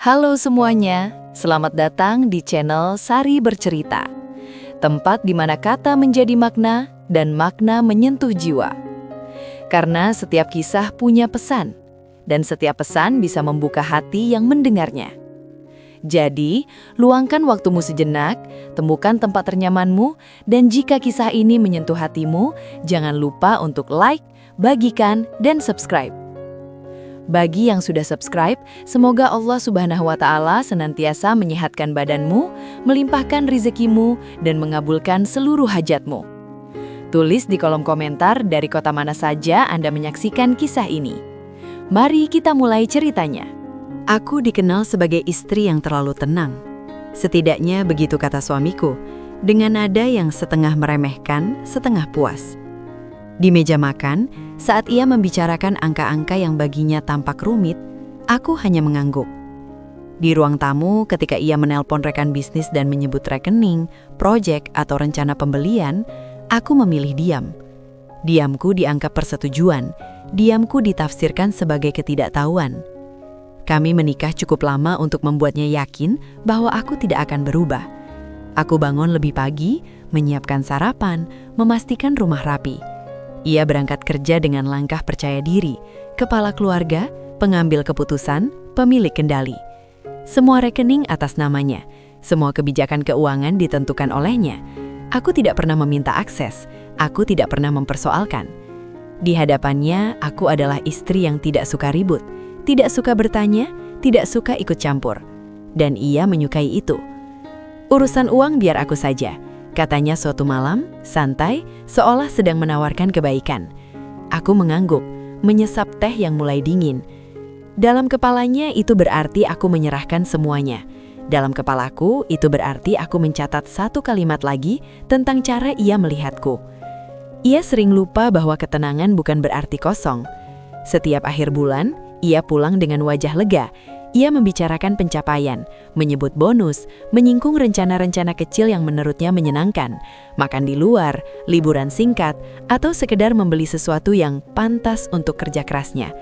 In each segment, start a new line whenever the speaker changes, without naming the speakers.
Halo semuanya, selamat datang di channel Sari Bercerita. Tempat di mana kata menjadi makna dan makna menyentuh jiwa. Karena setiap kisah punya pesan, dan setiap pesan bisa membuka hati yang mendengarnya. Jadi, luangkan waktumu sejenak, temukan tempat ternyamanmu, dan jika kisah ini menyentuh hatimu, jangan lupa untuk like, bagikan, dan subscribe. Bagi yang sudah subscribe, semoga Allah Subhanahu wa Ta'ala senantiasa menyehatkan badanmu, melimpahkan rezekimu, dan mengabulkan seluruh hajatmu. Tulis di kolom komentar dari kota mana saja Anda menyaksikan kisah ini. Mari kita mulai ceritanya.
Aku dikenal sebagai istri yang terlalu tenang. Setidaknya begitu kata suamiku, dengan nada yang setengah meremehkan, setengah puas. Di meja makan, saat ia membicarakan angka-angka yang baginya tampak rumit, aku hanya mengangguk. Di ruang tamu, ketika ia menelpon rekan bisnis dan menyebut rekening, proyek, atau rencana pembelian, aku memilih diam. Diamku dianggap persetujuan, diamku ditafsirkan sebagai ketidaktahuan. Kami menikah cukup lama untuk membuatnya yakin bahwa aku tidak akan berubah. Aku bangun lebih pagi, menyiapkan sarapan, memastikan rumah rapi. Ia berangkat kerja dengan langkah percaya diri, kepala keluarga, pengambil keputusan, pemilik kendali. Semua rekening atas namanya, semua kebijakan keuangan ditentukan olehnya. Aku tidak pernah meminta akses, aku tidak pernah mempersoalkan. Di hadapannya, aku adalah istri yang tidak suka ribut, tidak suka bertanya, tidak suka ikut campur. Dan ia menyukai itu. Urusan uang biar aku saja. Katanya suatu malam, santai, seolah sedang menawarkan kebaikan. Aku mengangguk, menyesap teh yang mulai dingin. Dalam kepalanya itu berarti aku menyerahkan semuanya. Dalam kepalaku itu berarti aku mencatat satu kalimat lagi tentang cara ia melihatku. Ia sering lupa bahwa ketenangan bukan berarti kosong. Setiap akhir bulan, ia pulang dengan wajah lega. Ia membicarakan pencapaian, menyebut bonus, menyinggung rencana-rencana kecil yang menurutnya menyenangkan, makan di luar, liburan singkat, atau sekedar membeli sesuatu yang pantas untuk kerja kerasnya.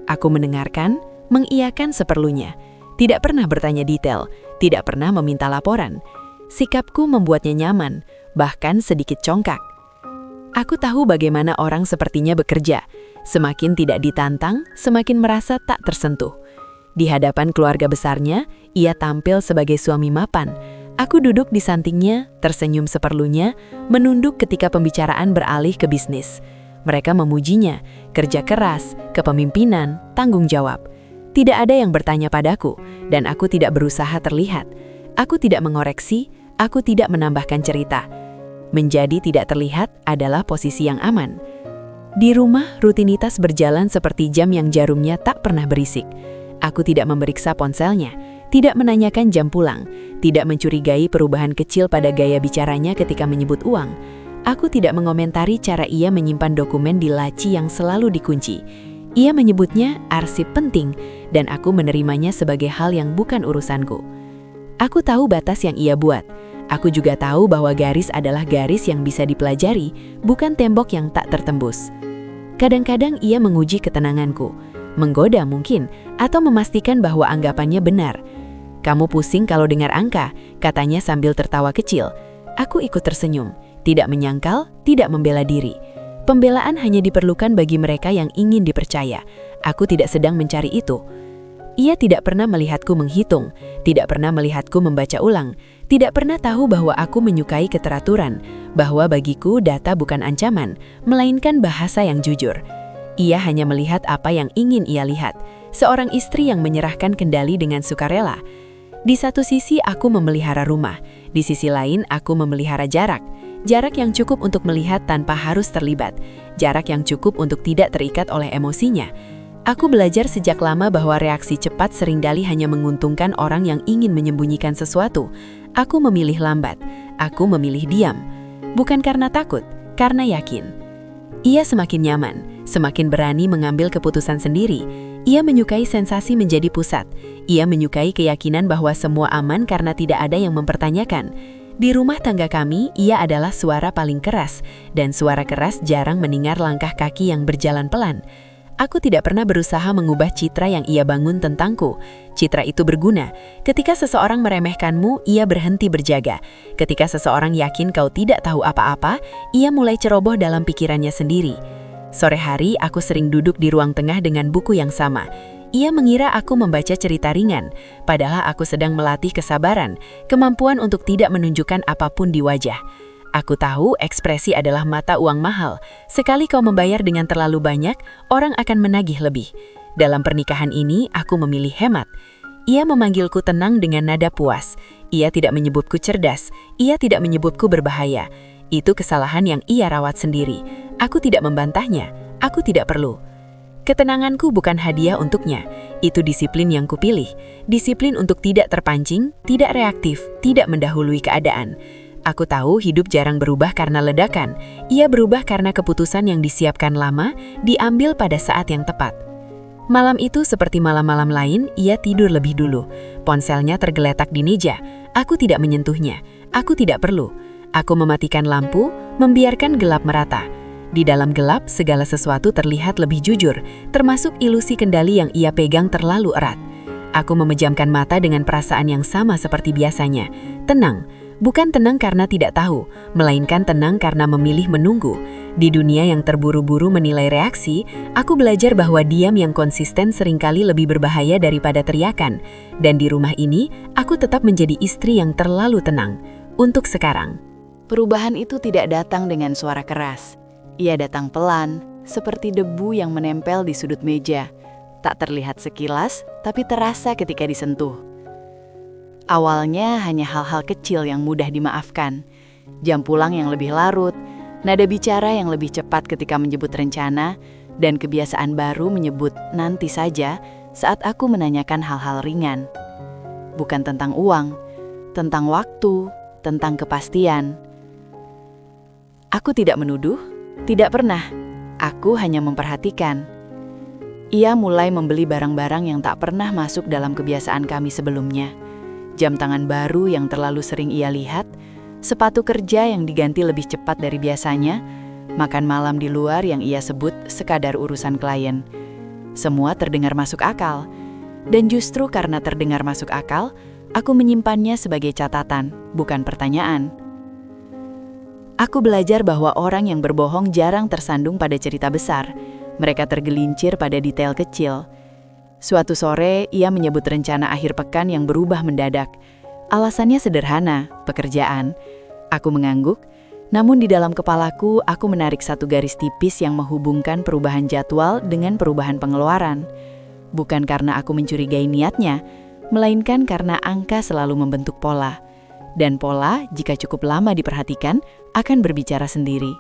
Aku mendengarkan, mengiyakan seperlunya. Tidak pernah bertanya detail, tidak pernah meminta laporan. Sikapku membuatnya nyaman, bahkan sedikit congkak. Aku tahu bagaimana orang sepertinya bekerja. Semakin tidak ditantang, semakin merasa tak tersentuh. Di hadapan keluarga besarnya, ia tampil sebagai suami mapan. Aku duduk di sampingnya, tersenyum seperlunya, menunduk ketika pembicaraan beralih ke bisnis. Mereka memujinya, kerja keras, kepemimpinan, tanggung jawab. Tidak ada yang bertanya padaku, dan aku tidak berusaha terlihat. Aku tidak mengoreksi, aku tidak menambahkan cerita. Menjadi tidak terlihat adalah posisi yang aman. Di rumah, rutinitas berjalan seperti jam yang jarumnya tak pernah berisik. Aku tidak memeriksa ponselnya, tidak menanyakan jam pulang, tidak mencurigai perubahan kecil pada gaya bicaranya ketika menyebut uang. Aku tidak mengomentari cara ia menyimpan dokumen di laci yang selalu dikunci. Ia menyebutnya arsip penting, dan aku menerimanya sebagai hal yang bukan urusanku. Aku tahu batas yang ia buat. Aku juga tahu bahwa garis adalah garis yang bisa dipelajari, bukan tembok yang tak tertembus. Kadang-kadang ia menguji ketenanganku, menggoda mungkin, atau memastikan bahwa anggapannya benar. Kamu pusing kalau dengar angka, katanya sambil tertawa kecil. Aku ikut tersenyum, tidak menyangkal, tidak membela diri. Pembelaan hanya diperlukan bagi mereka yang ingin dipercaya. Aku tidak sedang mencari itu. Ia tidak pernah melihatku menghitung, tidak pernah melihatku membaca ulang, tidak pernah tahu bahwa aku menyukai keteraturan, bahwa bagiku data bukan ancaman, melainkan bahasa yang jujur. Ia hanya melihat apa yang ingin ia lihat, seorang istri yang menyerahkan kendali dengan sukarela. Di satu sisi aku memelihara rumah, di sisi lain aku memelihara jarak. Jarak yang cukup untuk melihat tanpa harus terlibat, jarak yang cukup untuk tidak terikat oleh emosinya. Aku belajar sejak lama bahwa reaksi cepat seringkali hanya menguntungkan orang yang ingin menyembunyikan sesuatu. Aku memilih lambat, aku memilih diam. Bukan karena takut, karena yakin. Ia semakin nyaman, semakin berani mengambil keputusan sendiri. Ia menyukai sensasi menjadi pusat. Ia menyukai keyakinan bahwa semua aman karena tidak ada yang mempertanyakan. Di rumah tangga kami, ia adalah suara paling keras, dan suara keras jarang mendengar langkah kaki yang berjalan pelan. Aku tidak pernah berusaha mengubah citra yang ia bangun tentangku. Citra itu berguna. Ketika seseorang meremehkanmu, ia berhenti berjaga. Ketika seseorang yakin kau tidak tahu apa-apa, ia mulai ceroboh dalam pikirannya sendiri. Sore hari, aku sering duduk di ruang tengah dengan buku yang sama. Ia mengira aku membaca cerita ringan, padahal aku sedang melatih kesabaran, kemampuan untuk tidak menunjukkan apapun di wajah. Aku tahu ekspresi adalah mata uang mahal. Sekali kau membayar dengan terlalu banyak, orang akan menagih lebih. Dalam pernikahan ini, aku memilih hemat. Ia memanggilku tenang dengan nada puas. Ia tidak menyebutku cerdas. Ia tidak menyebutku berbahaya. Itu kesalahan yang ia rawat sendiri. Aku tidak membantahnya. Aku tidak perlu. Ketenanganku bukan hadiah untuknya. Itu disiplin yang kupilih. Disiplin untuk tidak terpancing, tidak reaktif, tidak mendahului keadaan. Aku tahu hidup jarang berubah karena ledakan. Ia berubah karena keputusan yang disiapkan lama, diambil pada saat yang tepat. Malam itu seperti malam-malam lain, ia tidur lebih dulu. Ponselnya tergeletak di meja. Aku tidak menyentuhnya. Aku tidak perlu. Aku mematikan lampu, membiarkan gelap merata. Di dalam gelap, segala sesuatu terlihat lebih jujur, termasuk ilusi kendali yang ia pegang terlalu erat. Aku memejamkan mata dengan perasaan yang sama seperti biasanya. Tenang. Bukan tenang karena tidak tahu, melainkan tenang karena memilih menunggu. Di dunia yang terburu-buru menilai reaksi, aku belajar bahwa diam yang konsisten seringkali lebih berbahaya daripada teriakan. Dan di rumah ini, aku tetap menjadi istri yang terlalu tenang. Untuk sekarang.
Perubahan itu tidak datang dengan suara keras. Ia datang pelan, seperti debu yang menempel di sudut meja. Tak terlihat sekilas, tapi terasa ketika disentuh. Awalnya hanya hal-hal kecil yang mudah dimaafkan. Jam pulang yang lebih larut, nada bicara yang lebih cepat ketika menyebut rencana, dan kebiasaan baru menyebut nanti saja saat aku menanyakan hal-hal ringan. Bukan tentang uang, tentang waktu, tentang kepastian. Aku tidak menuduh, tidak pernah. Aku hanya memperhatikan. Ia mulai membeli barang-barang yang tak pernah masuk dalam kebiasaan kami sebelumnya. Jam tangan baru yang terlalu sering ia lihat, sepatu kerja yang diganti lebih cepat dari biasanya, makan malam di luar yang ia sebut sekadar urusan klien. Semua terdengar masuk akal. Dan justru karena terdengar masuk akal, aku menyimpannya sebagai catatan, bukan pertanyaan. Aku belajar bahwa orang yang berbohong jarang tersandung pada cerita besar. Mereka tergelincir pada detail kecil. Suatu sore, ia menyebut rencana akhir pekan yang berubah mendadak. Alasannya sederhana, pekerjaan. Aku mengangguk, namun di dalam kepalaku, aku menarik satu garis tipis yang menghubungkan perubahan jadwal dengan perubahan pengeluaran. Bukan karena aku mencurigai niatnya, melainkan karena angka selalu membentuk pola. Dan pola, jika cukup lama diperhatikan, akan berbicara sendiri.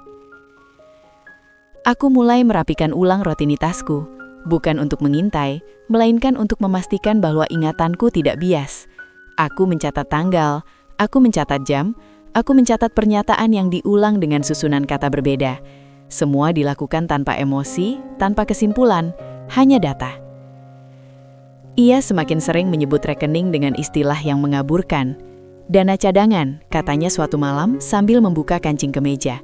Aku mulai merapikan ulang rutinitasku. Bukan untuk mengintai, melainkan untuk memastikan bahwa ingatanku tidak bias. Aku mencatat tanggal, aku mencatat jam, aku mencatat pernyataan yang diulang dengan susunan kata berbeda. Semua dilakukan tanpa emosi, tanpa kesimpulan, hanya data. Ia semakin sering menyebut rekening dengan istilah yang mengaburkan. Dana cadangan, katanya suatu malam sambil membuka kancing kemeja.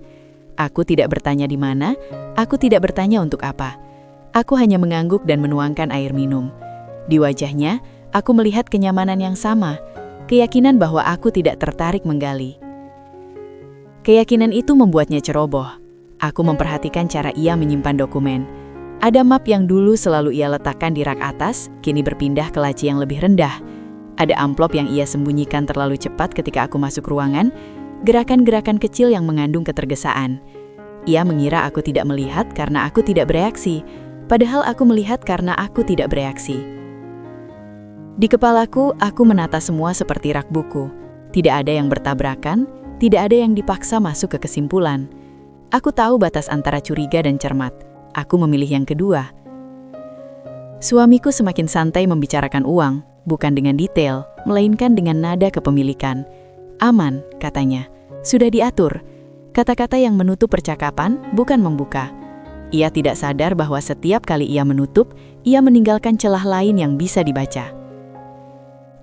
Aku tidak bertanya di mana, aku tidak bertanya untuk apa. Aku hanya mengangguk dan menuangkan air minum. Di wajahnya, aku melihat kenyamanan yang sama, keyakinan bahwa aku tidak tertarik menggali. Keyakinan itu membuatnya ceroboh. Aku memperhatikan cara ia menyimpan dokumen. Ada map yang dulu selalu ia letakkan di rak atas, kini berpindah ke laci yang lebih rendah. Ada amplop yang ia sembunyikan terlalu cepat ketika aku masuk ruangan, gerakan-gerakan kecil yang mengandung ketergesaan. Ia mengira aku tidak melihat karena aku tidak bereaksi. Padahal aku melihat karena aku tidak bereaksi. Di kepalaku, aku menata semua seperti rak buku. Tidak ada yang bertabrakan, tidak ada yang dipaksa masuk ke kesimpulan. Aku tahu batas antara curiga dan cermat. Aku memilih yang kedua. Suamiku semakin santai membicarakan uang, bukan dengan detail, melainkan dengan nada kepemilikan. Aman, katanya. Sudah diatur. Kata-kata yang menutup percakapan, bukan membuka. Ia tidak sadar bahwa setiap kali ia menutup, ia meninggalkan celah lain yang bisa dibaca.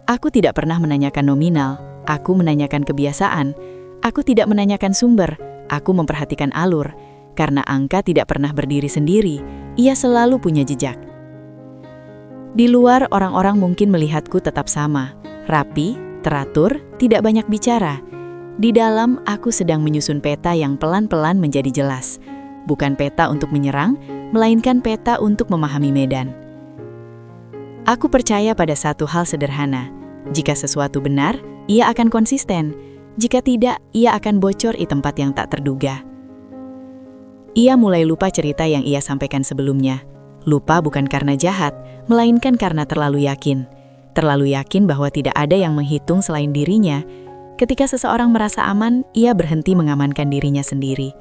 Aku tidak pernah menanyakan nominal, aku menanyakan kebiasaan. Aku tidak menanyakan sumber, aku memperhatikan alur.
Karena angka tidak pernah berdiri sendiri, ia selalu punya jejak. Di luar, orang-orang mungkin melihatku tetap sama, rapi, teratur, tidak banyak bicara. Di dalam, aku sedang menyusun peta yang pelan-pelan menjadi jelas. Bukan peta untuk menyerang, melainkan peta untuk memahami medan. Aku percaya pada satu hal sederhana. Jika sesuatu benar, ia akan konsisten. Jika tidak, ia akan bocor di tempat yang tak terduga. Ia mulai lupa cerita yang ia sampaikan sebelumnya. Lupa bukan karena jahat, melainkan karena terlalu yakin. Terlalu yakin bahwa tidak ada yang menghitung selain dirinya. Ketika seseorang merasa aman, ia berhenti mengamankan dirinya sendiri.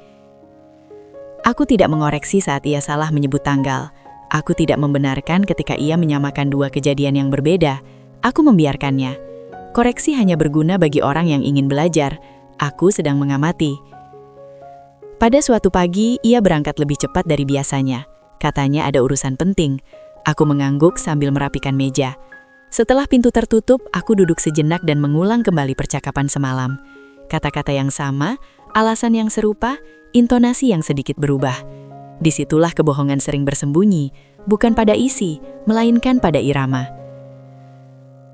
Aku tidak mengoreksi saat ia salah menyebut tanggal. Aku tidak membenarkan ketika ia menyamakan dua kejadian yang berbeda. Aku membiarkannya. Koreksi hanya berguna bagi orang yang ingin belajar. Aku sedang mengamati. Pada suatu pagi, ia berangkat lebih cepat dari biasanya. Katanya ada urusan penting. Aku mengangguk sambil merapikan meja. Setelah pintu tertutup, aku duduk sejenak dan mengulang kembali percakapan semalam. Kata-kata yang sama, alasan yang serupa, intonasi yang sedikit berubah. Disitulah kebohongan sering bersembunyi, bukan pada isi, melainkan pada irama.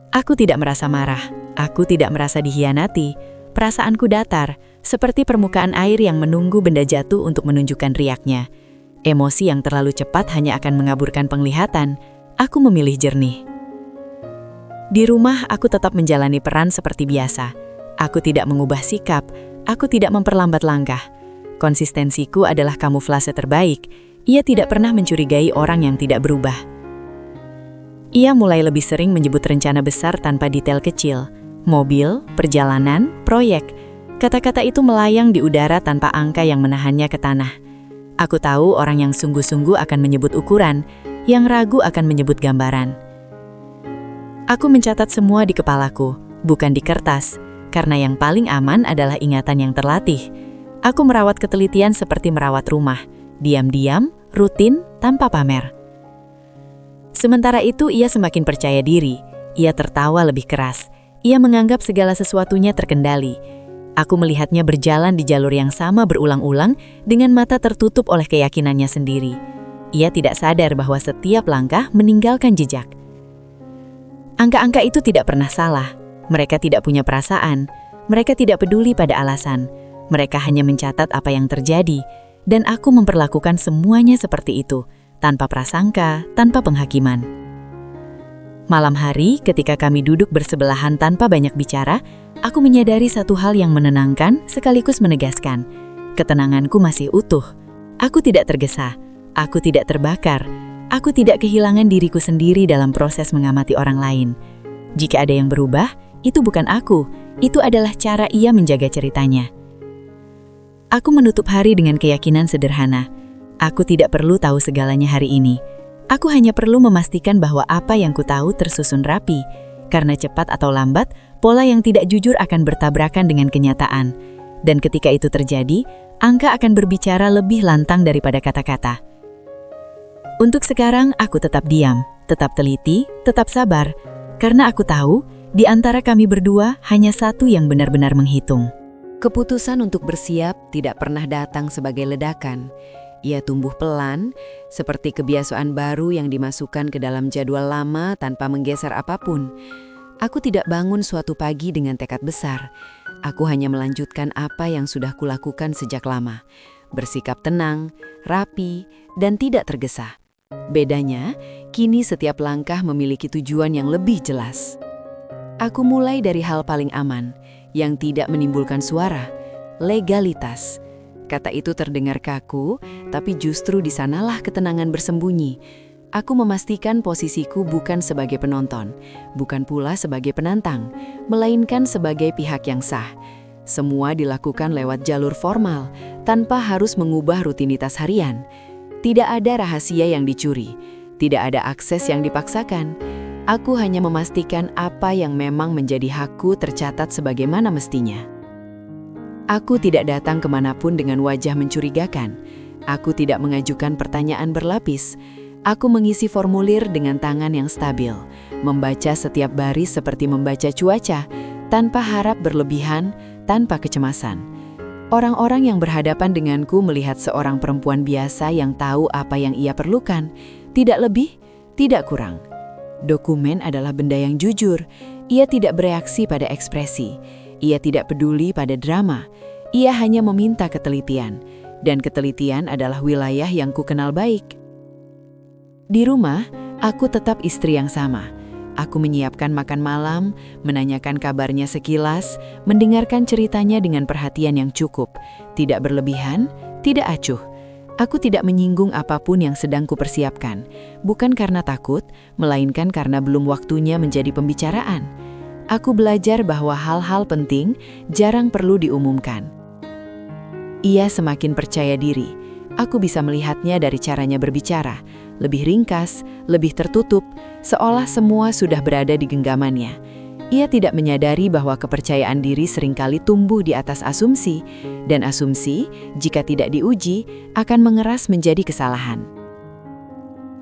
Aku tidak merasa marah, aku tidak merasa dikhianati. Perasaanku datar, seperti permukaan air yang menunggu benda jatuh untuk menunjukkan riaknya. Emosi yang terlalu cepat hanya akan mengaburkan penglihatan. Aku memilih jernih. Di rumah, aku tetap menjalani peran seperti biasa. Aku tidak mengubah sikap, aku tidak memperlambat langkah. Konsistensiku adalah kamuflase terbaik. Ia tidak pernah mencurigai orang yang tidak berubah. Ia mulai lebih sering menyebut rencana besar tanpa detail kecil. Mobil, perjalanan, proyek. Kata-kata itu melayang di udara tanpa angka yang menahannya ke tanah. Aku tahu orang yang sungguh-sungguh akan menyebut ukuran, yang ragu akan menyebut gambaran. Aku mencatat semua di kepalaku, bukan di kertas, karena yang paling aman adalah ingatan yang terlatih. Aku merawat ketelitian seperti merawat rumah, diam-diam, rutin, tanpa pamer. Sementara itu ia semakin percaya diri, ia tertawa lebih keras, ia menganggap segala sesuatunya terkendali. Aku melihatnya berjalan di jalur yang sama berulang-ulang dengan mata tertutup oleh keyakinannya sendiri. Ia tidak sadar bahwa setiap langkah meninggalkan jejak. Angka-angka itu tidak pernah salah, mereka tidak punya perasaan, mereka tidak peduli pada alasan. Mereka hanya mencatat apa yang terjadi, dan aku memperlakukan semuanya seperti itu, tanpa prasangka, tanpa penghakiman. Malam hari, ketika kami duduk bersebelahan tanpa banyak bicara, aku menyadari satu hal yang menenangkan sekaligus menegaskan. Ketenanganku masih utuh. Aku tidak tergesa, aku tidak terbakar, aku tidak kehilangan diriku sendiri dalam proses mengamati orang lain. Jika ada yang berubah, itu bukan aku, itu adalah cara ia menjaga ceritanya. Aku menutup hari dengan keyakinan sederhana. Aku tidak perlu tahu segalanya hari ini. Aku hanya perlu memastikan bahwa apa yang ku tahu tersusun rapi. Karena cepat atau lambat, pola yang tidak jujur akan bertabrakan dengan kenyataan. Dan ketika itu terjadi, angka akan berbicara lebih lantang daripada kata-kata. Untuk sekarang, aku tetap diam, tetap teliti, tetap sabar. Karena aku tahu, di antara kami berdua hanya satu yang benar-benar menghitung.
Keputusan untuk bersiap tidak pernah datang sebagai ledakan. Ia tumbuh pelan, seperti kebiasaan baru yang dimasukkan ke dalam jadwal lama tanpa menggeser apapun. Aku tidak bangun suatu pagi dengan tekad besar. Aku hanya melanjutkan apa yang sudah kulakukan sejak lama. Bersikap tenang, rapi, dan tidak tergesa. Bedanya, kini setiap langkah memiliki tujuan yang lebih jelas. Aku mulai dari hal paling aman, yang tidak menimbulkan suara, legalitas. Kata itu terdengar kaku, tapi justru di sanalah ketenangan bersembunyi. Aku memastikan posisiku bukan sebagai penonton, bukan pula sebagai penantang, melainkan sebagai pihak yang sah. Semua dilakukan lewat jalur formal, tanpa harus mengubah rutinitas harian. Tidak ada rahasia yang dicuri, tidak ada akses yang dipaksakan. Aku hanya memastikan apa yang memang menjadi hakku tercatat sebagaimana mestinya. Aku tidak datang kemanapun dengan wajah mencurigakan. Aku tidak mengajukan pertanyaan berlapis. Aku mengisi formulir dengan tangan yang stabil, membaca setiap baris seperti membaca cuaca, tanpa harap berlebihan, tanpa kecemasan. Orang-orang yang berhadapan denganku melihat seorang perempuan biasa yang tahu apa yang ia perlukan, tidak lebih, tidak kurang. Dokumen adalah benda yang jujur. Ia tidak bereaksi pada ekspresi. Ia tidak peduli pada drama. Ia hanya meminta ketelitian. Dan ketelitian adalah wilayah yang kukenal baik. Di rumah, aku tetap istri yang sama. Aku menyiapkan makan malam, menanyakan kabarnya sekilas, mendengarkan ceritanya dengan perhatian yang cukup. Tidak berlebihan, tidak acuh. Aku tidak menyinggung apapun yang sedang kupersiapkan. Bukan karena takut, melainkan karena belum waktunya menjadi pembicaraan. Aku belajar bahwa hal-hal penting jarang perlu diumumkan. Ia semakin percaya diri. Aku bisa melihatnya dari caranya berbicara. Lebih ringkas, lebih tertutup, seolah semua sudah berada di genggamannya. Ia tidak menyadari bahwa kepercayaan diri seringkali tumbuh di atas asumsi, dan asumsi, jika tidak diuji, akan mengeras menjadi kesalahan.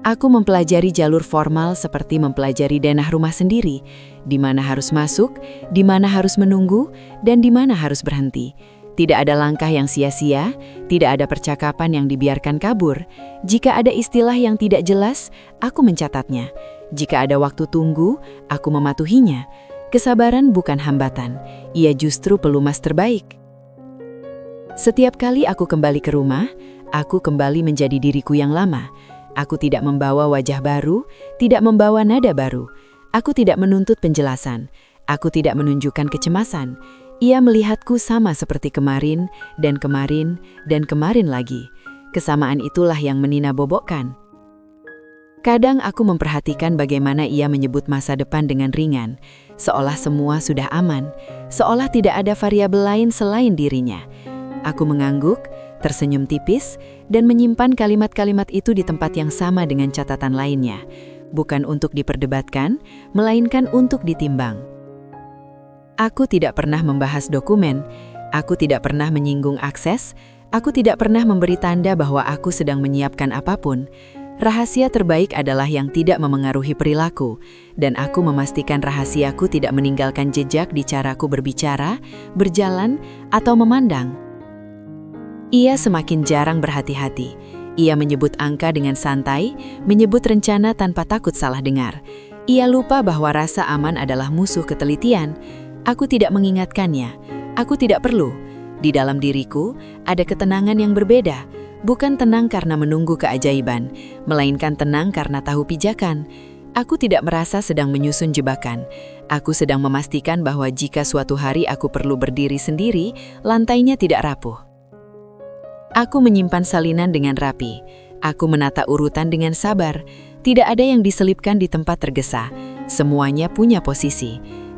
Aku mempelajari jalur formal seperti mempelajari denah rumah sendiri, di mana harus masuk, di mana harus menunggu, dan di mana harus berhenti. Tidak ada langkah yang sia-sia, tidak ada percakapan yang dibiarkan kabur. Jika ada istilah yang tidak jelas, aku mencatatnya. Jika ada waktu tunggu, aku mematuhinya. Kesabaran bukan hambatan, ia justru pelumas terbaik. Setiap kali aku kembali ke rumah, aku kembali menjadi diriku yang lama. Aku tidak membawa wajah baru, tidak membawa nada baru. Aku tidak menuntut penjelasan. Aku tidak menunjukkan kecemasan. Ia melihatku sama seperti kemarin, dan kemarin, dan kemarin lagi. Kesamaan itulah yang menina bobokkan. Kadang aku memperhatikan bagaimana ia menyebut masa depan dengan ringan, seolah semua sudah aman, seolah tidak ada variabel lain selain dirinya. Aku mengangguk, tersenyum tipis, dan menyimpan kalimat-kalimat itu di tempat yang sama dengan catatan lainnya, bukan untuk diperdebatkan, melainkan untuk ditimbang. Aku tidak pernah membahas dokumen, aku tidak pernah menyinggung akses, aku tidak pernah memberi tanda bahwa aku sedang menyiapkan apapun. Rahasia terbaik adalah yang tidak memengaruhi perilaku, dan aku memastikan rahasiaku tidak meninggalkan jejak di caraku berbicara, berjalan, atau memandang. Ia semakin jarang berhati-hati. Ia menyebut angka dengan santai, menyebut rencana tanpa takut salah dengar. Ia lupa bahwa rasa aman adalah musuh ketelitian. Aku tidak mengingatkannya. Aku tidak perlu. Di dalam diriku, ada ketenangan yang berbeda. Bukan tenang karena menunggu keajaiban, melainkan tenang karena tahu pijakan. Aku tidak merasa sedang menyusun jebakan. Aku sedang memastikan bahwa jika suatu hari aku perlu berdiri sendiri, lantainya tidak rapuh. Aku menyimpan salinan dengan rapi. Aku menata urutan dengan sabar. Tidak ada yang diselipkan di tempat tergesa. Semuanya punya posisi.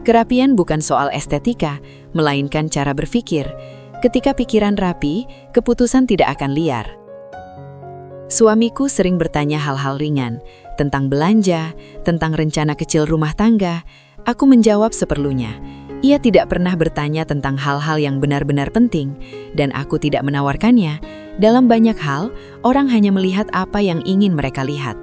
Kerapian bukan soal estetika, melainkan cara berpikir. Ketika pikiran rapi, keputusan tidak akan liar. Suamiku sering bertanya hal-hal ringan, tentang belanja, tentang rencana kecil rumah tangga. Aku menjawab seperlunya. Ia tidak pernah bertanya tentang hal-hal yang benar-benar penting, dan aku tidak menawarkannya. Dalam banyak hal, orang hanya melihat apa yang ingin mereka lihat.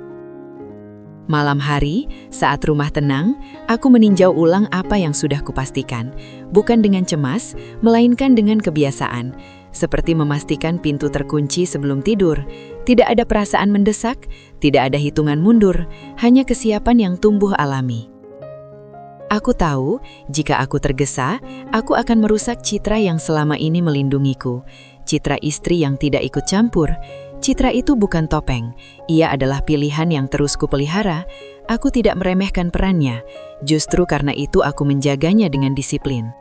Malam hari, saat rumah tenang, aku meninjau ulang apa yang sudah kupastikan, bukan dengan cemas, melainkan dengan kebiasaan, seperti memastikan pintu terkunci sebelum tidur. Tidak ada perasaan mendesak, tidak ada hitungan mundur, hanya kesiapan yang tumbuh alami. Aku tahu, jika aku tergesa, aku akan merusak citra yang selama ini melindungiku, citra istri yang tidak ikut campur. Citra itu bukan topeng, ia adalah pilihan yang terus kupelihara. Aku tidak meremehkan perannya, justru karena itu aku menjaganya dengan disiplin.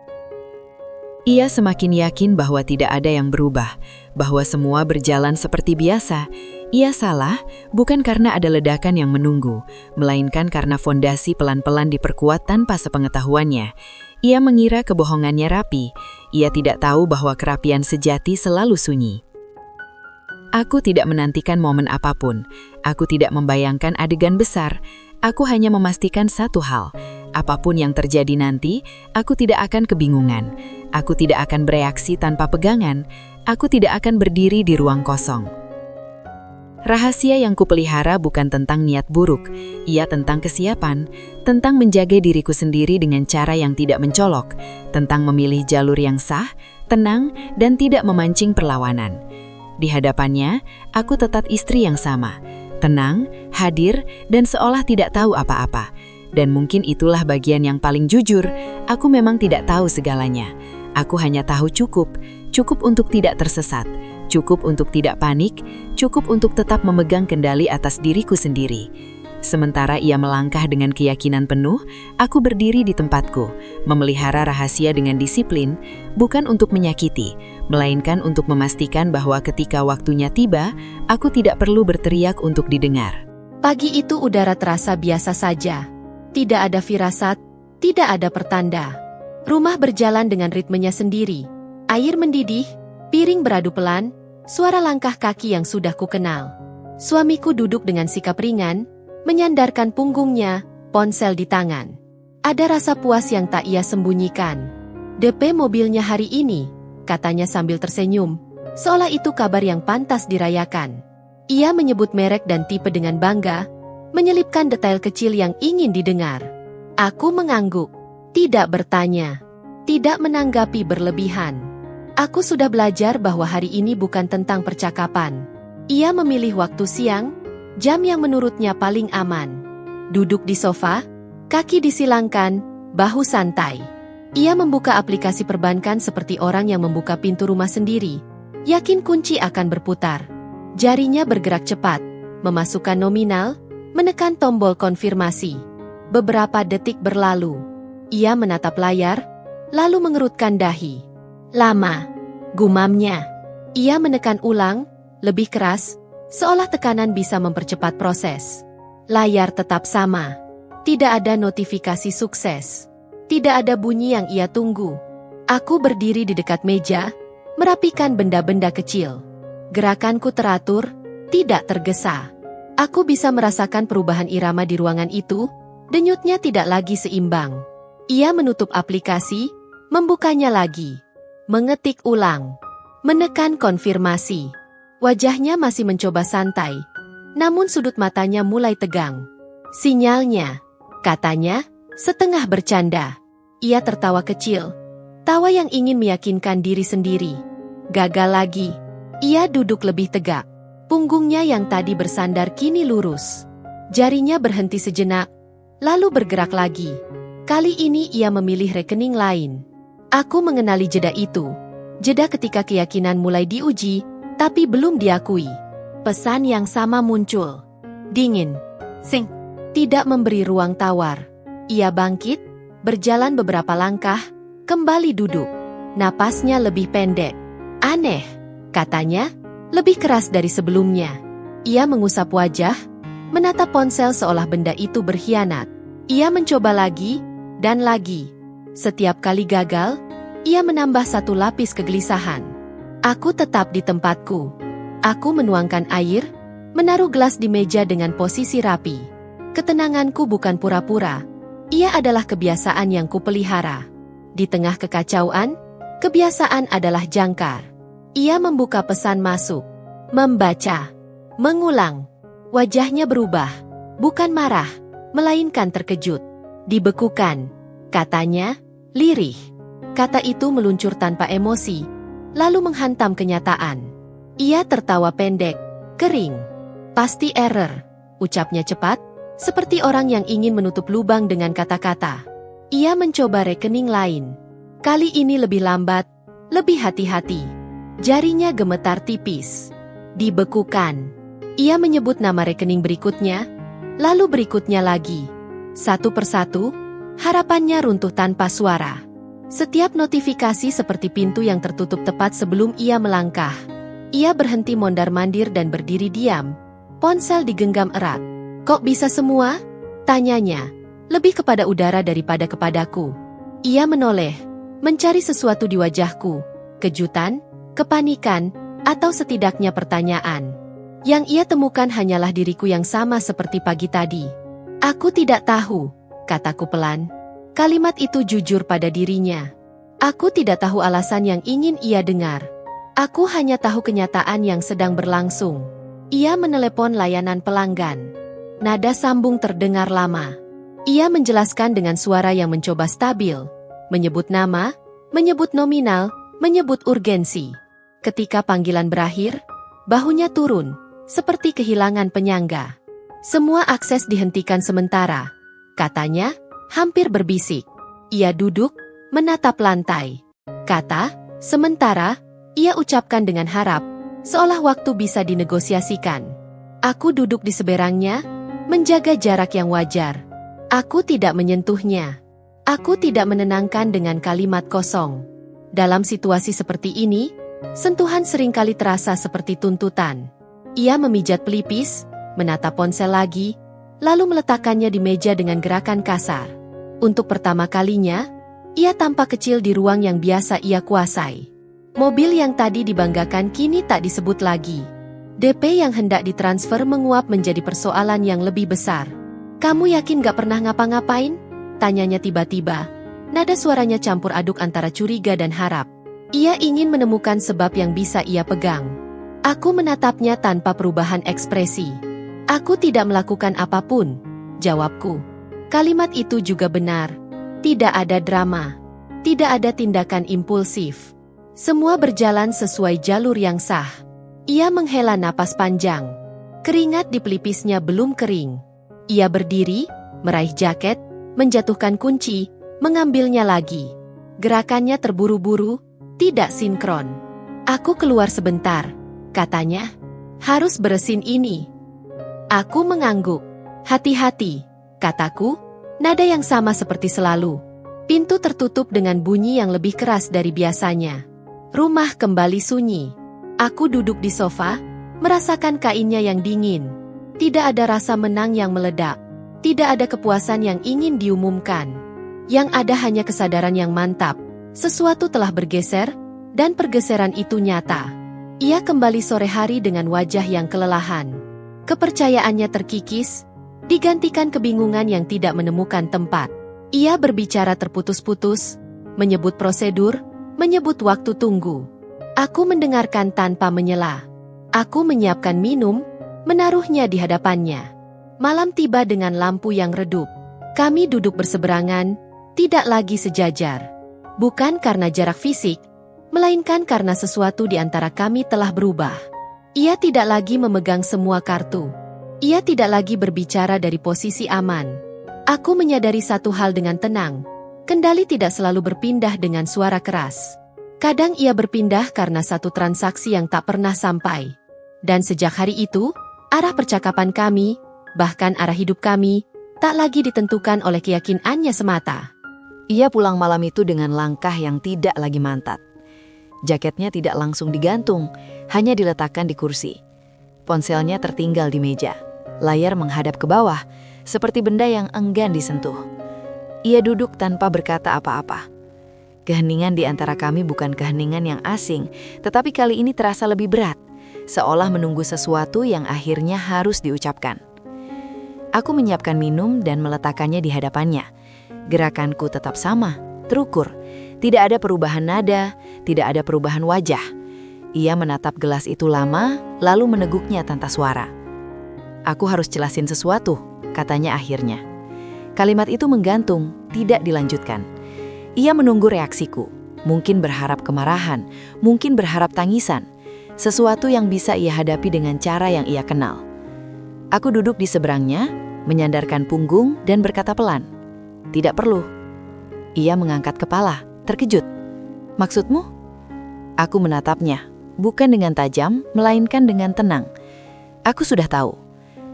Ia semakin yakin bahwa tidak ada yang berubah, bahwa semua berjalan seperti biasa. Ia salah, bukan karena ada ledakan yang menunggu, melainkan karena fondasi pelan-pelan diperkuat tanpa sepengetahuannya. Ia mengira kebohongannya rapi, ia tidak tahu bahwa kerapian sejati selalu sunyi. Aku tidak menantikan momen apapun. Aku tidak membayangkan adegan besar. Aku hanya memastikan satu hal. Apapun yang terjadi nanti, aku tidak akan kebingungan. Aku tidak akan bereaksi tanpa pegangan. Aku tidak akan berdiri di ruang kosong.
Rahasia yang kupelihara bukan tentang niat buruk, ia tentang kesiapan, tentang menjaga diriku sendiri dengan cara yang tidak mencolok, tentang memilih jalur yang sah, tenang, dan tidak memancing perlawanan. Di hadapannya, aku tetap istri yang sama, tenang, hadir, dan seolah tidak tahu apa-apa. Dan mungkin itulah bagian yang paling jujur, aku memang tidak tahu segalanya. Aku hanya tahu cukup untuk tidak tersesat, cukup untuk tidak panik, cukup untuk tetap memegang kendali atas diriku sendiri. Sementara ia melangkah dengan keyakinan penuh, aku berdiri di tempatku, memelihara rahasia dengan disiplin, bukan untuk menyakiti, melainkan untuk memastikan bahwa ketika waktunya tiba, aku tidak perlu berteriak untuk didengar.
Pagi itu udara terasa biasa saja. Tidak ada firasat, tidak ada pertanda. Rumah berjalan dengan ritmenya sendiri. Air mendidih, piring beradu pelan, suara langkah kaki yang sudah kukenal. Suamiku duduk dengan sikap ringan, menyandarkan punggungnya, ponsel di tangan. Ada rasa puas yang tak ia sembunyikan. DP mobilnya hari ini, katanya sambil tersenyum, seolah itu kabar yang pantas dirayakan. Ia menyebut merek dan tipe dengan bangga, menyelipkan detail kecil yang ingin didengar. Aku mengangguk, tidak bertanya, tidak menanggapi berlebihan. Aku sudah belajar bahwa hari ini bukan tentang percakapan. Ia memilih waktu siang, jam yang menurutnya paling aman. Duduk di sofa, kaki disilangkan, bahu santai. Ia membuka aplikasi perbankan seperti orang yang membuka pintu rumah sendiri. Yakin kunci akan berputar. Jarinya bergerak cepat, memasukkan nominal, menekan tombol konfirmasi. Beberapa detik berlalu. Ia menatap layar, lalu mengerutkan dahi. Lama, gumamnya. Ia menekan ulang, lebih keras, seolah tekanan bisa mempercepat proses. Layar tetap sama. Tidak ada notifikasi sukses. Tidak ada bunyi yang ia tunggu. Aku berdiri di dekat meja, merapikan benda-benda kecil. Gerakanku teratur, tidak tergesa. Aku bisa merasakan perubahan irama di ruangan itu, denyutnya tidak lagi seimbang. Ia menutup aplikasi, membukanya lagi. Mengetik ulang. Menekan konfirmasi. Wajahnya masih mencoba santai, namun sudut matanya mulai tegang. Sinyalnya, katanya, setengah bercanda. Ia tertawa kecil, tawa yang ingin meyakinkan diri sendiri. Gagal lagi. Ia duduk lebih tegak. Punggungnya yang tadi bersandar kini lurus. Jarinya berhenti sejenak, lalu bergerak lagi. Kali ini ia memilih rekening lain. Aku mengenali jeda itu. Jeda ketika keyakinan mulai diuji, tapi belum diakui. Pesan yang sama muncul. Dingin. Sing. Tidak memberi ruang tawar. Ia bangkit, berjalan beberapa langkah, kembali duduk. Napasnya lebih pendek. Aneh, katanya, lebih keras dari sebelumnya. Ia mengusap wajah, menatap ponsel seolah benda itu berkhianat. Ia mencoba lagi, dan lagi. Setiap kali gagal, ia menambah satu lapis kegelisahan. Aku tetap di tempatku. Aku menuangkan air, menaruh gelas di meja dengan posisi rapi. Ketenanganku bukan pura-pura. Ia adalah kebiasaan yang kupelihara. Di tengah kekacauan, kebiasaan adalah jangkar. Ia membuka pesan masuk. Membaca. Mengulang. Wajahnya berubah. Bukan marah, melainkan terkejut. Dibekukan. Katanya, lirih. Kata itu meluncur tanpa emosi, lalu menghantam kenyataan. Ia tertawa pendek, kering. Pasti error, ucapnya cepat, seperti orang yang ingin menutup lubang dengan kata-kata. Ia mencoba rekening lain. Kali ini lebih lambat, lebih hati-hati. Jarinya gemetar tipis. Dibekukan. Ia menyebut nama rekening berikutnya, lalu berikutnya lagi. Satu persatu, harapannya runtuh tanpa suara. Setiap notifikasi seperti pintu yang tertutup tepat sebelum ia melangkah. Ia berhenti mondar-mandir dan berdiri diam. Ponsel digenggam erat. Kok bisa semua? Tanyanya. Lebih kepada udara daripada kepadaku. Ia menoleh, mencari sesuatu di wajahku. Kejutan, kepanikan, atau setidaknya pertanyaan. Yang ia temukan hanyalah diriku yang sama seperti pagi tadi. Aku tidak tahu, kataku pelan. Kalimat itu jujur pada dirinya. Aku tidak tahu alasan yang ingin ia dengar. Aku hanya tahu kenyataan yang sedang berlangsung. Ia menelepon layanan pelanggan. Nada sambung terdengar lama. Ia menjelaskan dengan suara yang mencoba stabil, menyebut nama, menyebut nominal, menyebut urgensi. Ketika panggilan berakhir, bahunya turun, seperti kehilangan penyangga. Semua akses dihentikan sementara, katanya, hampir berbisik. Ia duduk, menatap lantai. Kata, sementara, ia ucapkan dengan harap, seolah waktu bisa dinegosiasikan. Aku duduk di seberangnya, menjaga jarak yang wajar. Aku tidak menyentuhnya. Aku tidak menenangkan dengan kalimat kosong. Dalam situasi seperti ini, sentuhan seringkali terasa seperti tuntutan. Ia memijat pelipis, menatap ponsel lagi, lalu meletakkannya di meja dengan gerakan kasar. Untuk pertama kalinya, ia tampak kecil di ruang yang biasa ia kuasai. Mobil yang tadi dibanggakan kini tak disebut lagi. DP yang hendak ditransfer menguap menjadi persoalan yang lebih besar. "Kamu yakin gak pernah ngapa-ngapain?" tanyanya tiba-tiba. Nada suaranya campur aduk antara curiga dan harap. Ia ingin menemukan sebab yang bisa ia pegang. Aku menatapnya tanpa perubahan ekspresi. "Aku tidak melakukan apapun," jawabku. Kalimat itu juga benar. Tidak ada drama. Tidak ada tindakan impulsif. Semua berjalan sesuai jalur yang sah. Ia menghela napas panjang. Keringat di pelipisnya belum kering. Ia berdiri, meraih jaket, menjatuhkan kunci, mengambilnya lagi. Gerakannya terburu-buru, tidak sinkron. "Aku keluar sebentar," katanya. "Harus beresin ini." Aku mengangguk. "Hati-hati," kataku, nada yang sama seperti selalu. Pintu tertutup dengan bunyi yang lebih keras dari biasanya. Rumah kembali sunyi. Aku duduk di sofa, merasakan kainnya yang dingin. Tidak ada rasa menang yang meledak. Tidak ada kepuasan yang ingin diumumkan. Yang ada hanya kesadaran yang mantap. Sesuatu telah bergeser, dan pergeseran itu nyata. Ia kembali sore hari dengan wajah yang kelelahan. Kepercayaannya terkikis, digantikan kebingungan yang tidak menemukan tempat. Ia berbicara terputus-putus, menyebut prosedur, menyebut waktu tunggu. Aku mendengarkan tanpa menyela. Aku menyiapkan minum, menaruhnya di hadapannya. Malam tiba dengan lampu yang redup. Kami duduk berseberangan, tidak lagi sejajar. Bukan karena jarak fisik, melainkan karena sesuatu di antara kami telah berubah. Ia tidak lagi memegang semua kartu. Ia tidak lagi berbicara dari posisi aman. Aku menyadari satu hal dengan tenang. Kendali tidak selalu berpindah dengan suara keras. Kadang ia berpindah karena satu transaksi yang tak pernah sampai. Dan sejak hari itu, arah percakapan kami, bahkan arah hidup kami, tak lagi ditentukan oleh keyakinannya semata.
Ia pulang malam itu dengan langkah yang tidak lagi mantap. Jaketnya tidak langsung digantung, hanya diletakkan di kursi. Ponselnya tertinggal di meja. Layar menghadap ke bawah, seperti benda yang enggan disentuh. Ia duduk tanpa berkata apa-apa. Keheningan di antara kami bukan keheningan yang asing, tetapi kali ini terasa lebih berat, seolah menunggu sesuatu yang akhirnya harus diucapkan. Aku menyiapkan minum dan meletakkannya di hadapannya. Gerakanku tetap sama, terukur. Tidak ada perubahan nada, tidak ada perubahan wajah. Ia menatap gelas itu lama, lalu meneguknya tanpa suara. "Aku harus jelasin sesuatu," katanya akhirnya. Kalimat itu menggantung, tidak dilanjutkan. Ia menunggu reaksiku, mungkin berharap kemarahan, mungkin berharap tangisan. Sesuatu yang bisa ia hadapi dengan cara yang ia kenal. Aku duduk di seberangnya, menyandarkan punggung dan berkata pelan, "Tidak perlu." Ia mengangkat kepala, terkejut. "Maksudmu?" Aku menatapnya, bukan dengan tajam, melainkan dengan tenang. Aku sudah tahu.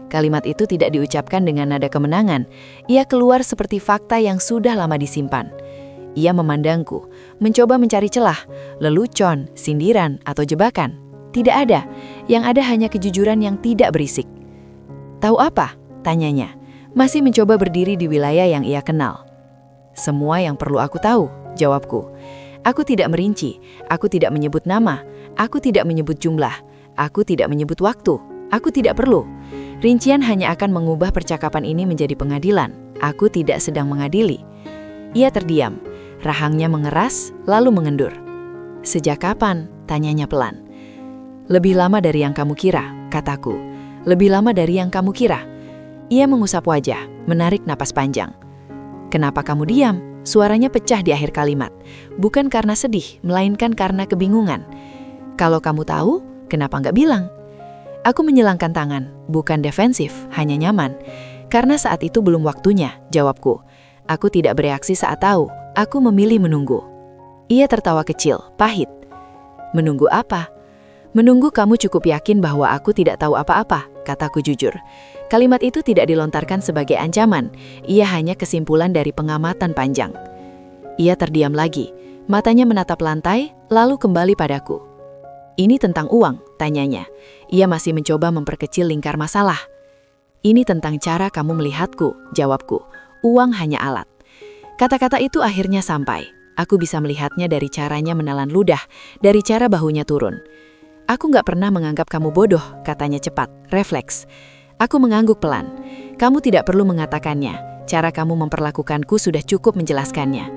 Kalimat itu tidak diucapkan dengan nada kemenangan. Ia keluar seperti fakta yang sudah lama disimpan. Ia memandangku, mencoba mencari celah, lelucon, sindiran, atau jebakan. Tidak ada. Yang ada hanya kejujuran yang tidak berisik. "Tahu apa?" tanyanya. Masih mencoba berdiri di wilayah yang ia kenal. "Semua yang perlu aku tahu," jawabku. Aku tidak merinci, aku tidak menyebut nama, aku tidak menyebut jumlah, aku tidak menyebut waktu, aku tidak perlu. Rincian hanya akan mengubah percakapan ini menjadi pengadilan. Aku tidak sedang mengadili. Ia terdiam, rahangnya mengeras, lalu mengendur. "Sejak kapan?" tanyanya pelan. "Lebih lama dari yang kamu kira,"
kataku. Lebih lama dari yang kamu kira. Ia mengusap wajah, menarik napas panjang. Kenapa kamu diam? Suaranya pecah di akhir kalimat. Bukan karena sedih, melainkan karena kebingungan. Kalau kamu tahu, kenapa nggak bilang? Aku menyilangkan tangan, bukan defensif, hanya nyaman. Karena saat itu belum waktunya, jawabku. Aku tidak bereaksi saat tahu, aku memilih menunggu. Ia tertawa kecil, pahit. Menunggu apa? Menunggu kamu cukup yakin bahwa aku tidak tahu apa-apa, kataku jujur. Kalimat itu tidak dilontarkan sebagai ancaman, ia hanya kesimpulan dari pengamatan panjang. Ia terdiam lagi, matanya menatap lantai, lalu kembali padaku. Ini tentang uang, tanyanya. Ia masih mencoba memperkecil lingkar masalah. Ini tentang cara kamu melihatku, jawabku. Uang hanya alat. Kata-kata itu akhirnya sampai. Aku bisa melihatnya dari caranya menelan ludah, dari cara bahunya turun. Aku nggak pernah menganggap kamu bodoh, katanya cepat, refleks. Aku mengangguk pelan. Kamu tidak perlu mengatakannya. Cara kamu memperlakukanku sudah cukup menjelaskannya.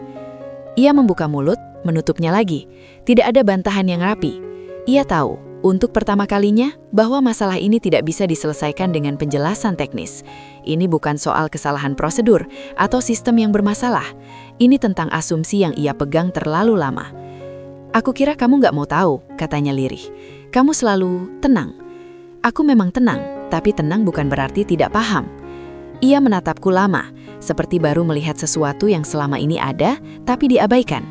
Ia membuka mulut, menutupnya lagi. Tidak ada bantahan yang rapi. Ia tahu, untuk pertama kalinya, bahwa masalah ini tidak bisa diselesaikan dengan penjelasan teknis. Ini bukan soal kesalahan prosedur atau sistem yang bermasalah. Ini tentang asumsi yang ia pegang terlalu lama. Aku kira kamu nggak mau tahu, katanya lirih. Kamu selalu tenang. Aku memang tenang, tapi tenang bukan berarti tidak paham. Ia menatapku lama, seperti baru melihat sesuatu yang selama ini ada, tapi diabaikan.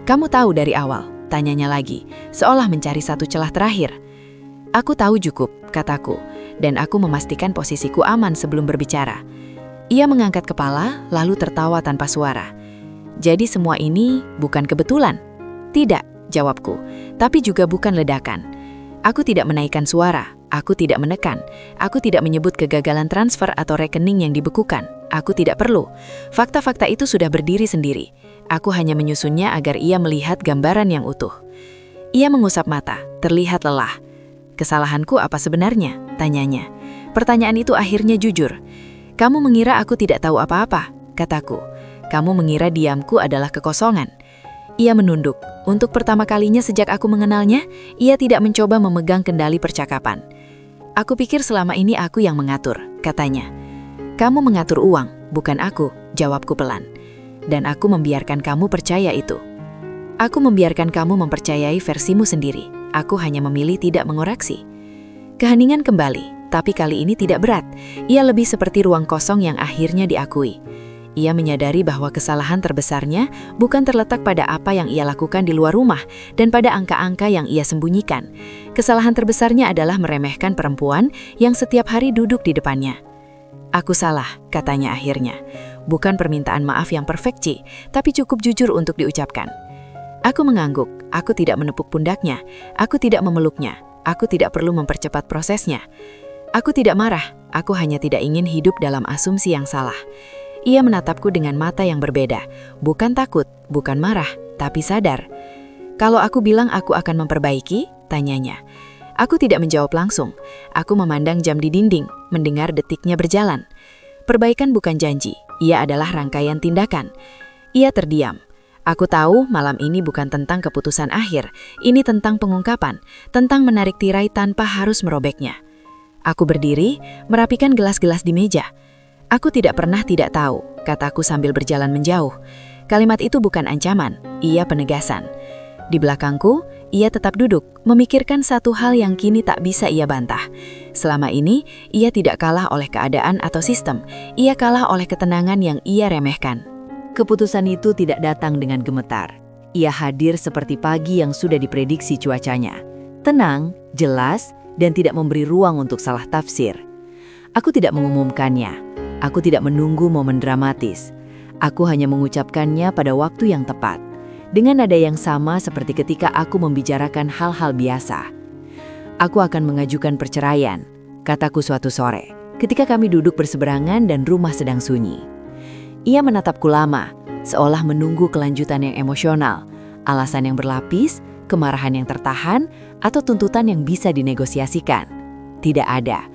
Kamu tahu dari awal, tanyanya lagi, seolah mencari satu celah terakhir. Aku tahu cukup, kataku, dan aku memastikan posisiku aman sebelum berbicara. Ia mengangkat kepala, lalu tertawa tanpa suara. Jadi semua ini bukan kebetulan? Tidak, jawabku, tapi juga bukan ledakan. Aku tidak menaikkan suara, aku tidak menekan, aku tidak menyebut kegagalan transfer atau rekening yang dibekukan. Aku tidak perlu. Fakta-fakta itu sudah berdiri sendiri. Aku hanya menyusunnya agar ia melihat gambaran yang utuh. Ia mengusap mata, terlihat lelah. Kesalahanku apa sebenarnya? Tanyanya. Pertanyaan itu akhirnya jujur. Kamu mengira aku tidak tahu apa-apa, kataku. Kamu mengira diamku adalah kekosongan. Ia menunduk. Untuk pertama kalinya sejak aku mengenalnya, ia tidak mencoba memegang kendali percakapan. Aku pikir selama ini aku yang mengatur, katanya. Kamu mengatur uang, bukan aku, jawabku pelan. Dan aku membiarkan kamu percaya itu. Aku membiarkan kamu mempercayai versimu sendiri. Aku hanya memilih tidak mengoreksi. Keheningan kembali, tapi kali ini tidak berat. Ia lebih seperti ruang kosong yang akhirnya diakui. Ia menyadari bahwa kesalahan terbesarnya bukan terletak pada apa yang ia lakukan di luar rumah dan pada angka-angka yang ia sembunyikan. Kesalahan terbesarnya adalah meremehkan perempuan yang setiap hari duduk di depannya. Aku salah, katanya akhirnya. Bukan permintaan maaf yang perfect, tapi cukup jujur untuk diucapkan. Aku mengangguk, aku tidak menepuk pundaknya, aku tidak memeluknya, aku tidak perlu mempercepat prosesnya. Aku tidak marah, aku hanya tidak ingin hidup dalam asumsi yang salah. Ia menatapku dengan mata yang berbeda, bukan takut, bukan marah, tapi sadar. Kalau aku bilang aku akan memperbaiki, tanyanya. Aku tidak menjawab langsung, aku memandang jam di dinding, mendengar detiknya berjalan. Perbaikan bukan janji, ia adalah rangkaian tindakan. Ia terdiam. Aku tahu malam ini bukan tentang keputusan akhir, ini tentang pengungkapan, tentang menarik tirai tanpa harus merobeknya. Aku berdiri, merapikan gelas-gelas di meja. Aku tidak pernah tidak tahu, kataku sambil berjalan menjauh. Kalimat itu bukan ancaman, ia penegasan. Di belakangku, ia tetap duduk, memikirkan satu hal yang kini tak bisa ia bantah. Selama ini, ia tidak kalah oleh keadaan atau sistem, ia kalah oleh ketenangan yang ia remehkan.
Keputusan itu tidak datang dengan gemetar. Ia hadir seperti pagi yang sudah diprediksi cuacanya. Tenang, jelas, dan tidak memberi ruang untuk salah tafsir. Aku tidak mengumumkannya. Aku tidak menunggu momen dramatis. Aku hanya mengucapkannya pada waktu yang tepat. Dengan nada yang sama seperti ketika aku membicarakan hal-hal biasa. Aku akan mengajukan perceraian, kataku suatu sore, ketika kami duduk berseberangan dan rumah sedang sunyi. Ia menatapku lama, seolah menunggu kelanjutan yang emosional, alasan yang berlapis, kemarahan yang tertahan, atau tuntutan yang bisa dinegosiasikan. Tidak ada.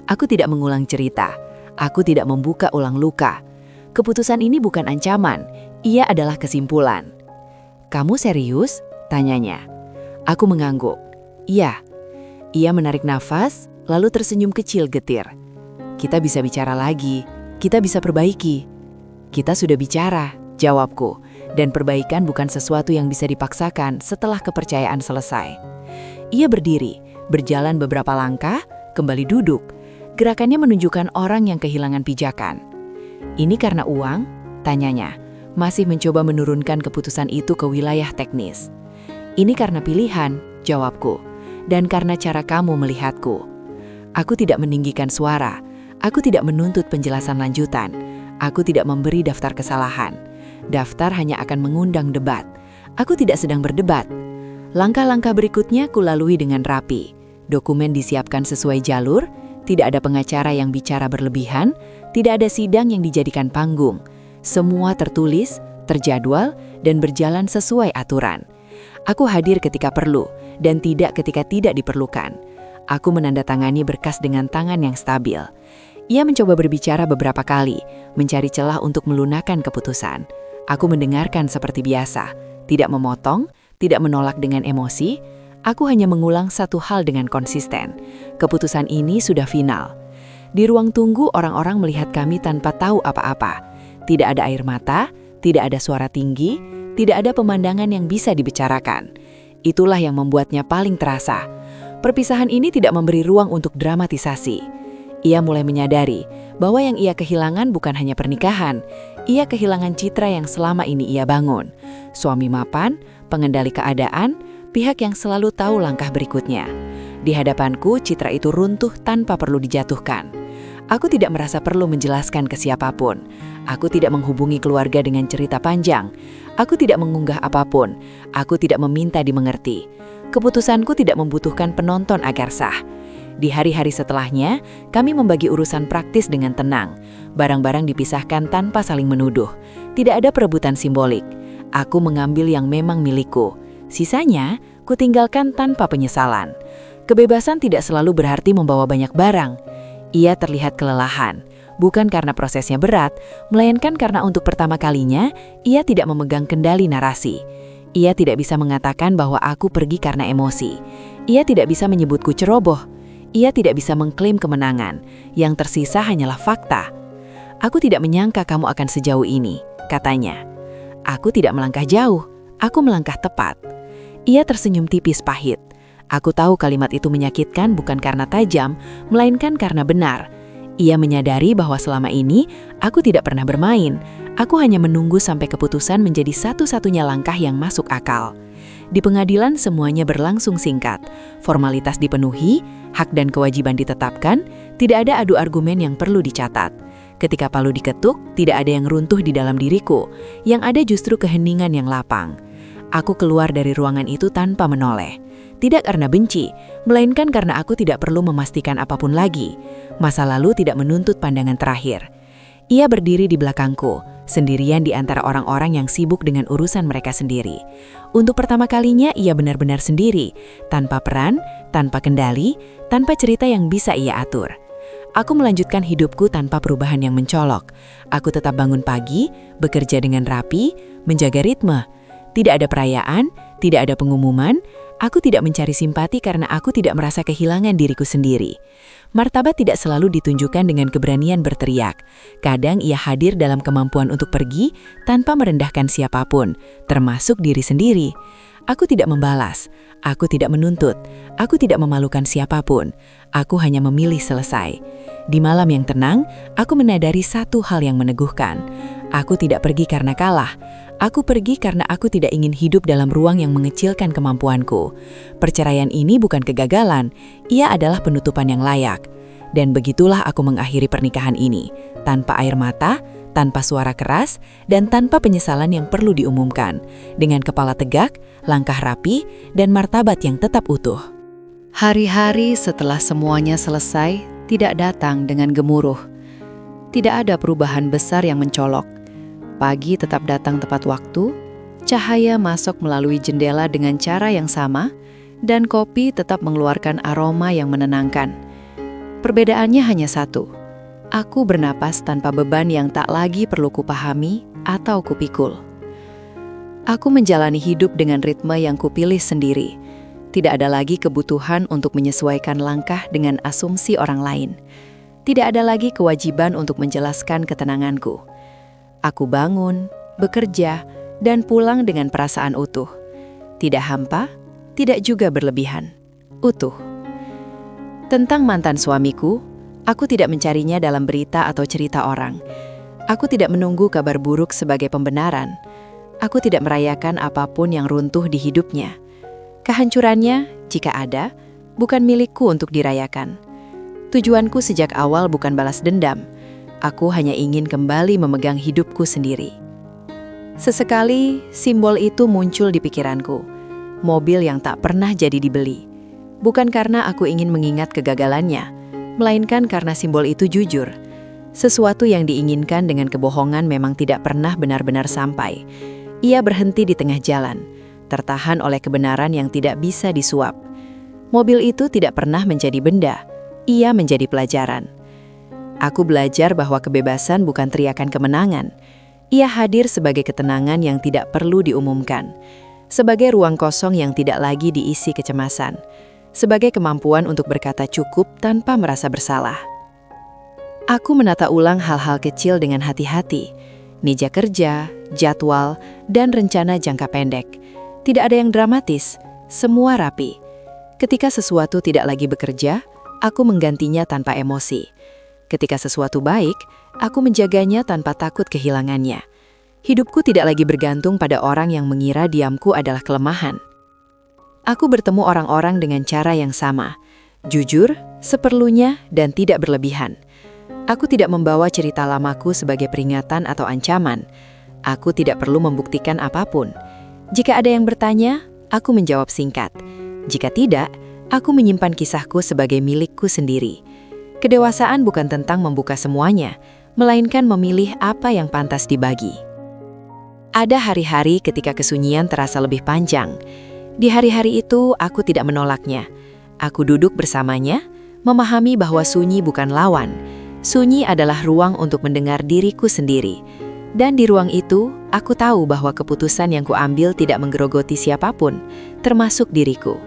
Aku tidak mengulang cerita. Aku tidak membuka ulang luka. Keputusan ini bukan ancaman, ia adalah kesimpulan. Kamu serius? Tanyanya. Aku mengangguk. Iya. Ia menarik nafas, lalu tersenyum kecil getir. Kita bisa bicara lagi, kita bisa perbaiki. Kita sudah bicara, jawabku, dan perbaikan bukan sesuatu yang bisa dipaksakan setelah kepercayaan selesai. Ia berdiri, berjalan beberapa langkah, kembali duduk. Gerakannya menunjukkan orang yang kehilangan pijakan. Ini karena uang? Tanyanya, masih mencoba menurunkan keputusan itu ke wilayah teknis. Ini karena pilihan, jawabku, dan karena cara kamu melihatku. Aku tidak meninggikan suara, aku tidak menuntut penjelasan lanjutan, aku tidak memberi daftar kesalahan. Daftar hanya akan mengundang debat. Aku tidak sedang berdebat. Langkah-langkah berikutnya kulalui dengan rapi. Dokumen disiapkan sesuai jalur, tidak ada pengacara yang bicara berlebihan, tidak ada sidang yang dijadikan panggung. Semua tertulis, terjadwal, dan berjalan sesuai aturan. Aku hadir ketika perlu, dan tidak ketika tidak diperlukan. Aku menandatangani berkas dengan tangan yang stabil. Ia mencoba berbicara beberapa kali, mencari celah untuk melunakkan keputusan. Aku mendengarkan seperti biasa, tidak memotong, tidak menolak dengan emosi. Aku hanya mengulang satu hal dengan konsisten. Keputusan ini sudah final. Di ruang tunggu, orang-orang melihat kami tanpa tahu apa-apa. Tidak ada air mata, tidak ada suara tinggi, tidak ada pemandangan yang bisa dibicarakan. Itulah yang membuatnya paling terasa. Perpisahan ini tidak memberi ruang untuk dramatisasi. Ia mulai menyadari bahwa yang ia kehilangan bukan hanya pernikahan. Ia kehilangan citra yang selama ini ia bangun. Suami mapan, pengendali keadaan, pihak yang selalu tahu langkah berikutnya. Di hadapanku, citra itu runtuh tanpa perlu dijatuhkan. Aku tidak merasa perlu menjelaskan ke siapapun. Aku tidak menghubungi keluarga dengan cerita panjang. Aku tidak mengunggah apapun. Aku tidak meminta dimengerti. Keputusanku tidak membutuhkan penonton agar sah. Di hari-hari setelahnya, kami membagi urusan praktis dengan tenang. Barang-barang dipisahkan tanpa saling menuduh. Tidak ada perebutan simbolik. Aku mengambil yang memang milikku. Sisanya, kutinggalkan tanpa penyesalan. Kebebasan tidak selalu berarti membawa banyak barang. Ia terlihat kelelahan, bukan karena prosesnya berat, melainkan karena untuk pertama kalinya, ia tidak memegang kendali narasi. Ia tidak bisa mengatakan bahwa aku pergi karena emosi. Ia tidak bisa menyebutku ceroboh. Ia tidak bisa mengklaim kemenangan. Yang tersisa hanyalah fakta. Aku tidak menyangka kamu akan sejauh ini, katanya. Aku tidak melangkah jauh, aku melangkah tepat. Ia tersenyum tipis pahit. Aku tahu kalimat itu menyakitkan bukan karena tajam, melainkan karena benar. Ia menyadari bahwa selama ini aku tidak pernah bermain. Aku hanya menunggu sampai keputusan menjadi satu-satunya langkah yang masuk akal. Di pengadilan semuanya berlangsung singkat. Formalitas dipenuhi, hak dan kewajiban ditetapkan, tidak ada adu argumen yang perlu dicatat. Ketika palu diketuk, tidak ada yang runtuh di dalam diriku. Yang ada justru keheningan yang lapang. Aku keluar dari ruangan itu tanpa menoleh. Tidak karena benci, melainkan karena aku tidak perlu memastikan apapun lagi. Masa lalu tidak menuntut pandangan terakhir. Ia berdiri di belakangku, sendirian di antara orang-orang yang sibuk dengan urusan mereka sendiri. Untuk pertama kalinya ia benar-benar sendiri, tanpa peran, tanpa kendali, tanpa cerita yang bisa ia atur. Aku melanjutkan hidupku tanpa perubahan yang mencolok. Aku tetap bangun pagi, bekerja dengan rapi, menjaga ritme. Tidak ada perayaan, tidak ada pengumuman. Aku tidak mencari simpati karena aku tidak merasa kehilangan diriku sendiri. Martabat tidak selalu ditunjukkan dengan keberanian berteriak. Kadang ia hadir dalam kemampuan untuk pergi tanpa merendahkan siapapun, termasuk diri sendiri. Aku tidak membalas, aku tidak menuntut, aku tidak memalukan siapapun. Aku hanya memilih selesai. Di malam yang tenang, aku menyadari satu hal yang meneguhkan. Aku tidak pergi karena kalah. Aku pergi karena aku tidak ingin hidup dalam ruang yang mengecilkan kemampuanku. Perceraian ini bukan kegagalan, ia adalah penutupan yang layak. Dan begitulah aku mengakhiri pernikahan ini, tanpa air mata, tanpa suara keras, dan tanpa penyesalan yang perlu diumumkan. Dengan kepala tegak, langkah rapi, dan martabat yang tetap utuh.
Hari-hari setelah semuanya selesai, tidak datang dengan gemuruh. Tidak ada perubahan besar yang mencolok. Pagi tetap datang tepat waktu, cahaya masuk melalui jendela dengan cara yang sama, dan kopi tetap mengeluarkan aroma yang menenangkan. Perbedaannya hanya satu, aku bernapas tanpa beban yang tak lagi perlu kupahami atau kupikul. Aku menjalani hidup dengan ritme yang kupilih sendiri, tidak ada lagi kebutuhan untuk menyesuaikan langkah dengan asumsi orang lain. Tidak ada lagi kewajiban untuk menjelaskan ketenanganku. Aku bangun, bekerja, dan pulang dengan perasaan utuh. Tidak hampa, tidak juga berlebihan. Utuh. Tentang mantan suamiku, aku tidak mencarinya dalam berita atau cerita orang. Aku tidak menunggu kabar buruk sebagai pembenaran. Aku tidak merayakan apapun yang runtuh di hidupnya. Kehancurannya, jika ada, bukan milikku untuk dirayakan. Tujuanku sejak awal bukan balas dendam. Aku hanya ingin kembali memegang hidupku sendiri. Sesekali, simbol itu muncul di pikiranku. Mobil yang tak pernah jadi dibeli. Bukan karena aku ingin mengingat kegagalannya, melainkan karena simbol itu jujur. Sesuatu yang diinginkan dengan kebohongan memang tidak pernah benar-benar sampai. Ia berhenti di tengah jalan, tertahan oleh kebenaran yang tidak bisa disuap. Mobil itu tidak pernah menjadi benda, ia menjadi pelajaran. Aku belajar bahwa kebebasan bukan teriakan kemenangan. Ia hadir sebagai ketenangan yang tidak perlu diumumkan, sebagai ruang kosong yang tidak lagi diisi kecemasan, sebagai kemampuan untuk berkata cukup tanpa merasa bersalah. Aku menata ulang hal-hal kecil dengan hati-hati, meja kerja, jadwal, dan rencana jangka pendek. Tidak ada yang dramatis, semua rapi. Ketika sesuatu tidak lagi bekerja, aku menggantinya tanpa emosi. Ketika sesuatu baik, aku menjaganya tanpa takut kehilangannya. Hidupku tidak lagi bergantung pada orang yang mengira diamku adalah kelemahan. Aku bertemu orang-orang dengan cara yang sama, jujur, seperlunya, dan tidak berlebihan. Aku tidak membawa cerita lamaku sebagai peringatan atau ancaman. Aku tidak perlu membuktikan apapun. Jika ada yang bertanya, aku menjawab singkat. Jika tidak, aku menyimpan kisahku sebagai milikku sendiri. Kedewasaan bukan tentang membuka semuanya, melainkan memilih apa yang pantas dibagi. Ada hari-hari ketika kesunyian terasa lebih panjang. Di hari-hari itu, aku tidak menolaknya. Aku duduk bersamanya, memahami bahwa sunyi bukan lawan. Sunyi adalah ruang untuk mendengar diriku sendiri. Dan di ruang itu, aku tahu bahwa keputusan yang kuambil tidak menggerogoti siapapun, termasuk diriku.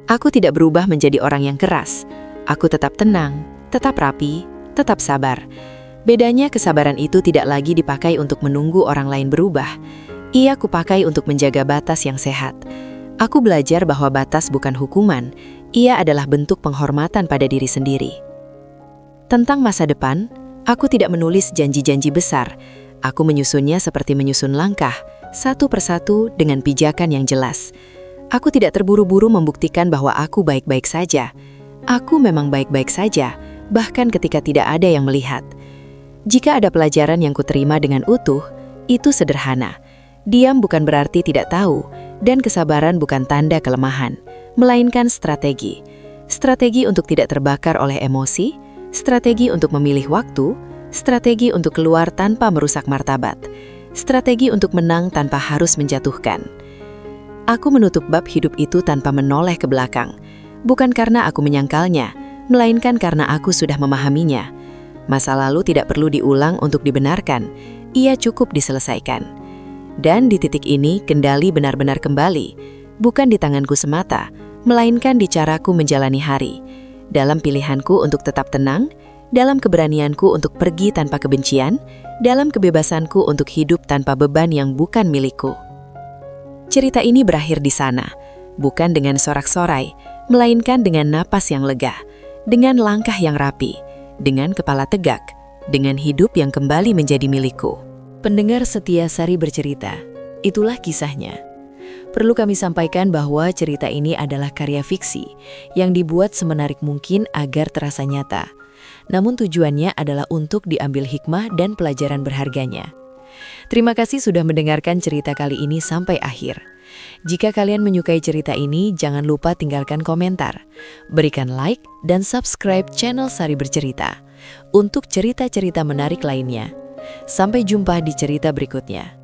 Aku tidak berubah menjadi orang yang keras. Aku tetap tenang, tetap rapi, tetap sabar. Bedanya kesabaran itu tidak lagi dipakai untuk menunggu orang lain berubah. Ia kupakai untuk menjaga batas yang sehat. Aku belajar bahwa batas bukan hukuman, ia adalah bentuk penghormatan pada diri sendiri. Tentang masa depan, aku tidak menulis janji-janji besar. Aku menyusunnya seperti menyusun langkah, satu persatu dengan pijakan yang jelas. Aku tidak terburu-buru membuktikan bahwa aku baik-baik saja. Aku memang baik-baik saja, bahkan ketika tidak ada yang melihat. Jika ada pelajaran yang kuterima dengan utuh, itu sederhana. Diam bukan berarti tidak tahu, dan kesabaran bukan tanda kelemahan, melainkan strategi. Strategi untuk tidak terbakar oleh emosi, strategi untuk memilih waktu, strategi untuk keluar tanpa merusak martabat, strategi untuk menang tanpa harus menjatuhkan. Aku menutup bab hidup itu tanpa menoleh ke belakang, bukan karena aku menyangkalnya, melainkan karena aku sudah memahaminya. Masa lalu tidak perlu diulang untuk dibenarkan, ia cukup diselesaikan. Dan di titik ini, kendali benar-benar kembali, bukan di tanganku semata, melainkan di caraku menjalani hari, dalam pilihanku untuk tetap tenang, dalam keberanianku untuk pergi tanpa kebencian, dalam kebebasanku untuk hidup tanpa beban yang bukan milikku. Cerita ini berakhir di sana, bukan dengan sorak-sorai, melainkan dengan napas yang lega, dengan langkah yang rapi, dengan kepala tegak, dengan hidup yang kembali menjadi milikku.
Pendengar setia Sari Bercerita, itulah kisahnya. Perlu kami sampaikan bahwa cerita ini adalah karya fiksi yang dibuat semenarik mungkin agar terasa nyata. Namun tujuannya adalah untuk diambil hikmah dan pelajaran berharganya. Terima kasih sudah mendengarkan cerita kali ini sampai akhir. Jika kalian menyukai cerita ini, jangan lupa tinggalkan komentar, berikan like, dan subscribe channel Sari Bercerita untuk cerita-cerita menarik lainnya. Sampai jumpa di cerita berikutnya.